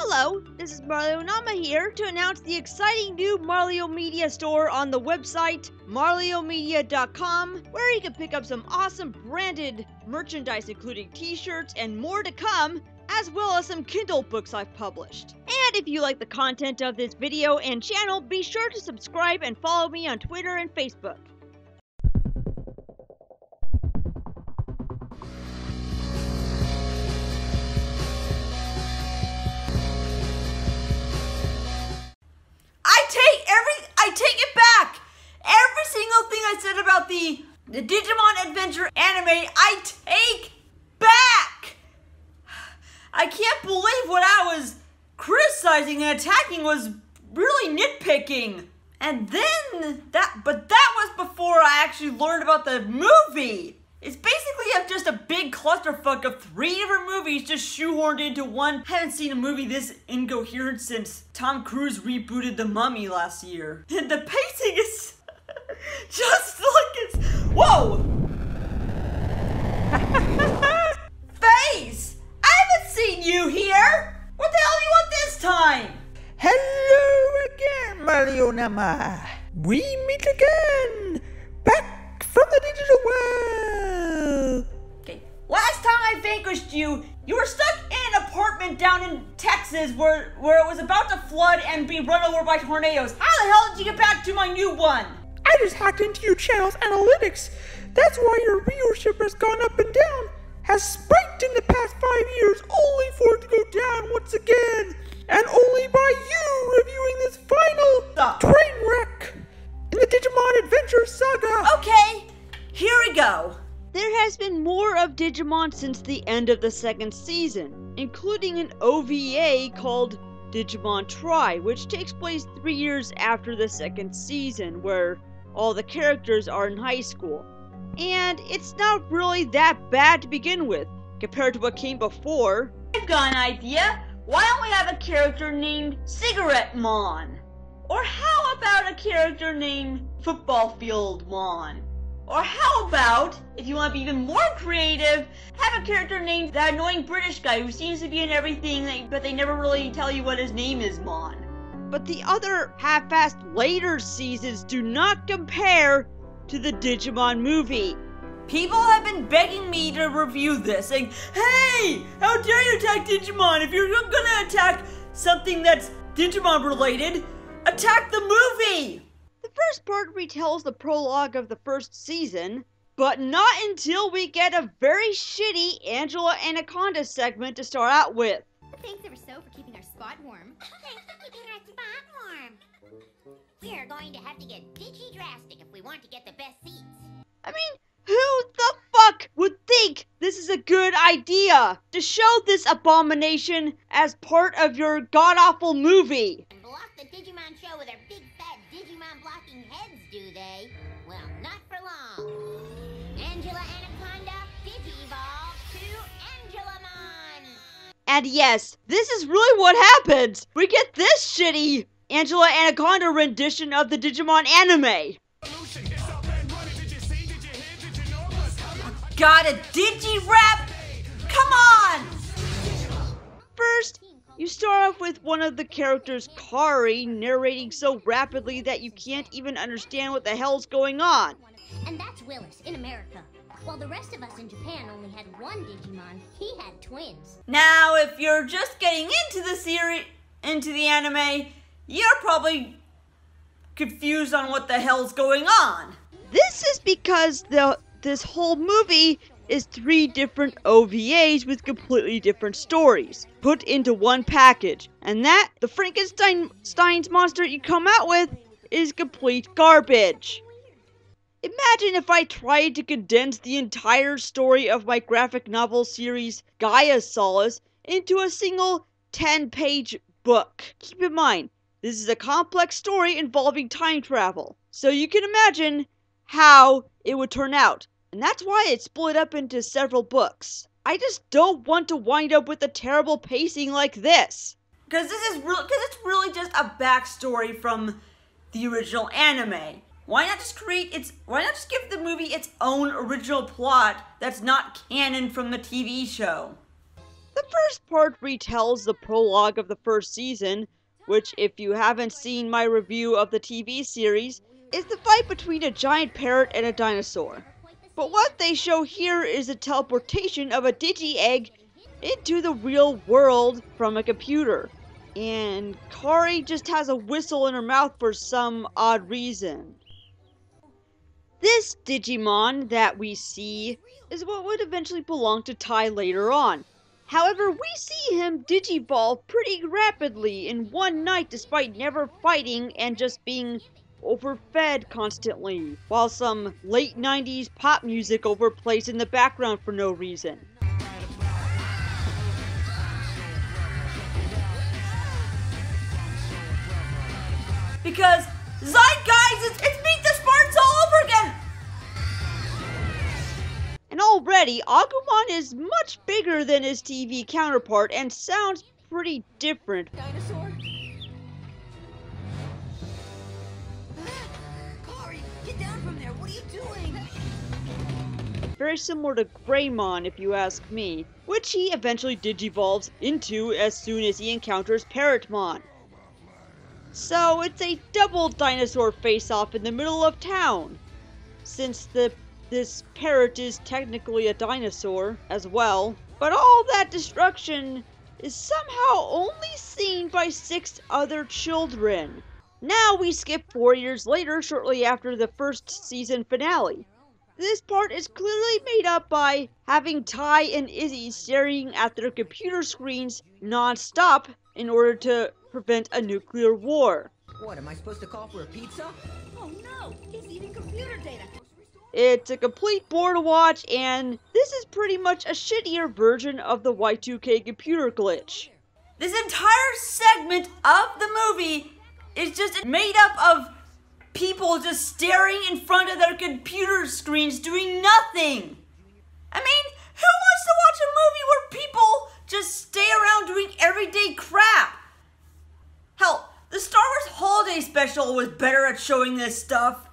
Hello, this is Marlyonama here to announce the exciting new Marlio Media store on the website marliomedia.com, where you can pick up some awesome branded merchandise including t-shirts and more to come, as well as some Kindle books I've published. And if you like the content of this video and channel, be sure to subscribe and follow me on Twitter and Facebook. I take it back! Every single thing I said about the Digimon Adventure anime, I take back! I can't believe what I was criticizing and attacking was really nitpicking. And then, that was before I actually learned about the movie. It's basically just a big clusterfuck of 3 different movies just shoehorned into one. I haven't seen a movie this incoherent since Tom Cruise rebooted The Mummy last year. And the pacing is just like it's... Whoa! Face! I haven't seen you here! What the hell do you want this time? Hello again, Marlyonama. We meet again. Back from the digital world. Okay, last time I vanquished you, you were stuck in an apartment down in Texas where it was about to flood and be run over by tornadoes. How the hell did you get back to my new one? I just hacked into your channel's analytics. That's why your viewership has gone up and down. Has spiked in the past 5 years, only for it to go down once again. And only by you reviewing this final train wreck in the Digimon Adventure saga. Okay, here we go. There has been more of Digimon since the end of the 2nd season, including an OVA called Digimon Try, which takes place 3 years after the 2nd season, where all the characters are in high school. And it's not really that bad to begin with, compared to what came before. I've got an idea. Why don't we have a character named Cigarette Mon? Or how about a character named Football Field Mon? Or how about, if you want to be even more creative, have a character named that annoying British guy who seems to be in everything, but they never really tell you what his name is, Mon. But the other half-assed later seasons do not compare to the Digimon movie. People have been begging me to review this, saying, hey, how dare you attack Digimon? If you're gonna attack something that's Digimon related, attack the movie! The first part retells the prologue of the 1st season, but not until we get a very shitty Angela Anaconda segment to start out with. Thanks ever so for keeping our spot warm. Thanks for keeping our spot warm. We're going to have to get digi-drastic if we want to get the best seats. I mean, who the fuck would think this is a good idea to show this abomination as part of your god-awful movie? And block the Digimon show with their big fat Digimon blocking heads, do they? Well, not for long. Angela Anaconda, Digi-Evolve to Angelamon! And yes, this is really what happens! We get this shitty Angela Anaconda rendition of the Digimon anime! Got a Digi-Rap? Come on! First, you start off with one of the characters, Kari, narrating so rapidly that you can't even understand what the hell's going on. And that's Willis in America. While the rest of us in Japan only had one Digimon, he had twins. Now, if you're just getting into the series, into the anime, you're probably confused on what the hell's going on. This is because this whole movie is 3 different OVAs with completely different stories, put into one package, and that, the Frankenstein's monster you come out with, is complete garbage. Imagine if I tried to condense the entire story of my graphic novel series, Gaia Solace, into a single 10-page book. Keep in mind, this is a complex story involving time travel, so you can imagine how it would turn out. And that's why it's split up into several books. I just don't want to wind up with a terrible pacing like this. Because it's really just a backstory from the original anime. Why not just give the movie its own original plot that's not canon from the TV show? The first part retells the prologue of the first season, which, if you haven't seen my review of the TV series, is the fight between a giant parrot and a dinosaur. But what they show here is the teleportation of a Digi-Egg into the real world from a computer. And Kari just has a whistle in her mouth for some odd reason. This Digimon that we see is what would eventually belong to Tai later on. However, we see him digivolve pretty rapidly in one night despite never fighting and just being overfed constantly, while some late 90s pop music overplays in the background for no reason. Because Zeitgeist, it's Meet the Spartans all over again! And already, Agumon is much bigger than his TV counterpart and sounds pretty different. Dinosaur? Kari, get down from there. What are you doing? Very similar to Greymon, if you ask me, which he eventually digivolves into as soon as he encounters Parrotmon. So it's a double dinosaur face-off in the middle of town, since this parrot is technically a dinosaur as well. But all that destruction is somehow only seen by 6 other children. Now we skip 4 years later, shortly after the first season finale. This part is clearly made up by having Tai and Izzy staring at their computer screens non-stop in order to prevent a nuclear war. What, am I supposed to call for a pizza? Oh no, he's eating computer data. It's a complete bore to watch, and this is pretty much a shittier version of the Y2K computer glitch. This entire segment of the movie is just made up of people just staring in front of their computer screens doing nothing. I mean, who wants to watch a movie where people just stay around doing everyday crap? Hell, the Star Wars Holiday Special was better at showing this stuff,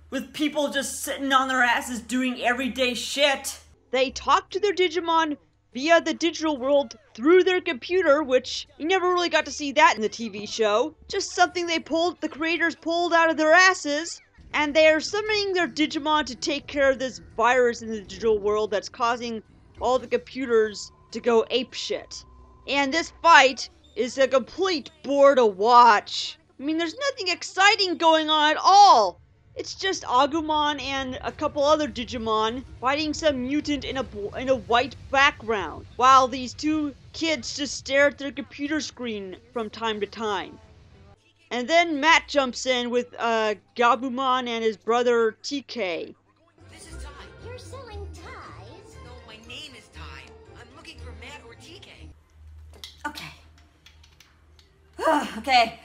with people just sitting on their asses doing everyday shit. They talk to their Digimon via the digital world through their computer, which you never really got to see that in the TV show. Just something the creators pulled out of their asses, and they are summoning their Digimon to take care of this virus in the digital world that's causing all the computers to go apeshit. And this fight is a complete bore to watch. I mean, there's nothing exciting going on at all. It's just Agumon and a couple other Digimon fighting some mutant in a white background, while these 2 kids just stare at their computer screen from time to time. And then Matt jumps in with Gabumon and his brother TK. This is Ty. You're selling ties? No, my name is Ty. I'm looking for Matt or TK. Okay. Okay.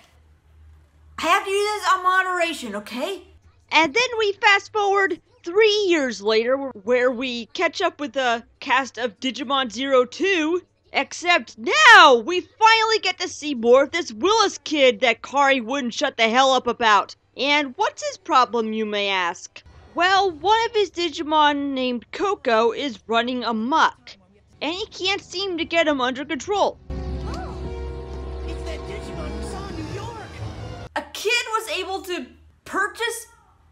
I have to do this on moderation, okay? And then we fast forward 3 years later, where we catch up with the cast of Digimon 02, except now we finally get to see more of this Willis kid that Kari wouldn't shut the hell up about. And what's his problem, you may ask? Well, one of his Digimon named Coco is running amok, and he can't seem to get him under control. Oh, it's that Digimon we saw in New York. A kid was able to purchase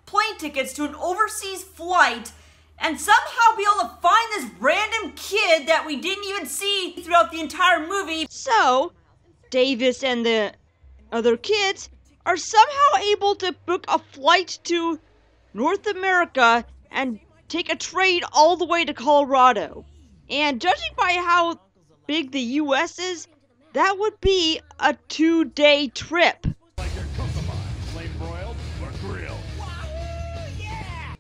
plane tickets to an overseas flight and somehow be able to find this random kid that we didn't even see throughout the entire movie. So, Davis and the other kids are somehow able to book a flight to North America and take a train all the way to Colorado. And judging by how big the US is, that would be a 2-day trip.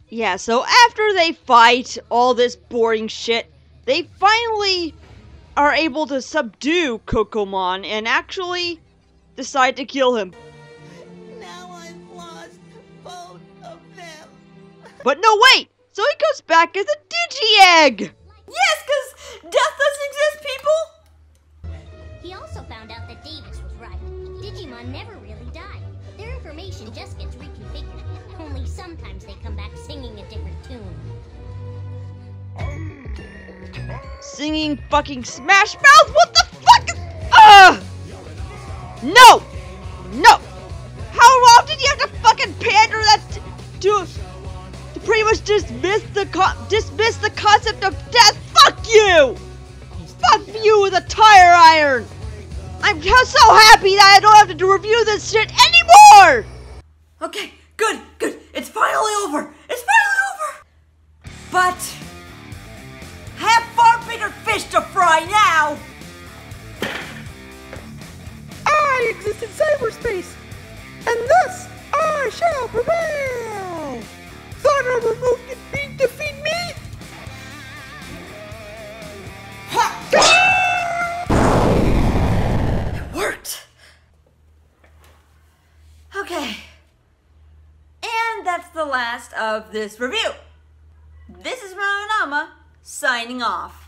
Yeah, so after they fight all this boring shit, they finally are able to subdue Kokomon and actually decide to kill him. Now I've lost both of them. But no, wait! So he goes back as a Digi-Egg! Yes, because death doesn't exist, people! He also found out that Davis was right. Digimon never really die. Their information just gets reconfigured. Only sometimes they come back singing a different tune. singing fucking Smash Mouth? What the fuck? No! No! How long did you have to fucking pander that to pretty much dismiss the concept of death? Fuck you! Fuck you with a tire iron! I'm just so happy that I don't have to review this shit anymore! Okay, good. It's finally over. But I have far bigger fish to fry now. I exist in cyberspace, and thus I shall prevail! Thought a remote could defeat me? It worked. Okay. And that's the last of this review. This is Marlyonama signing off.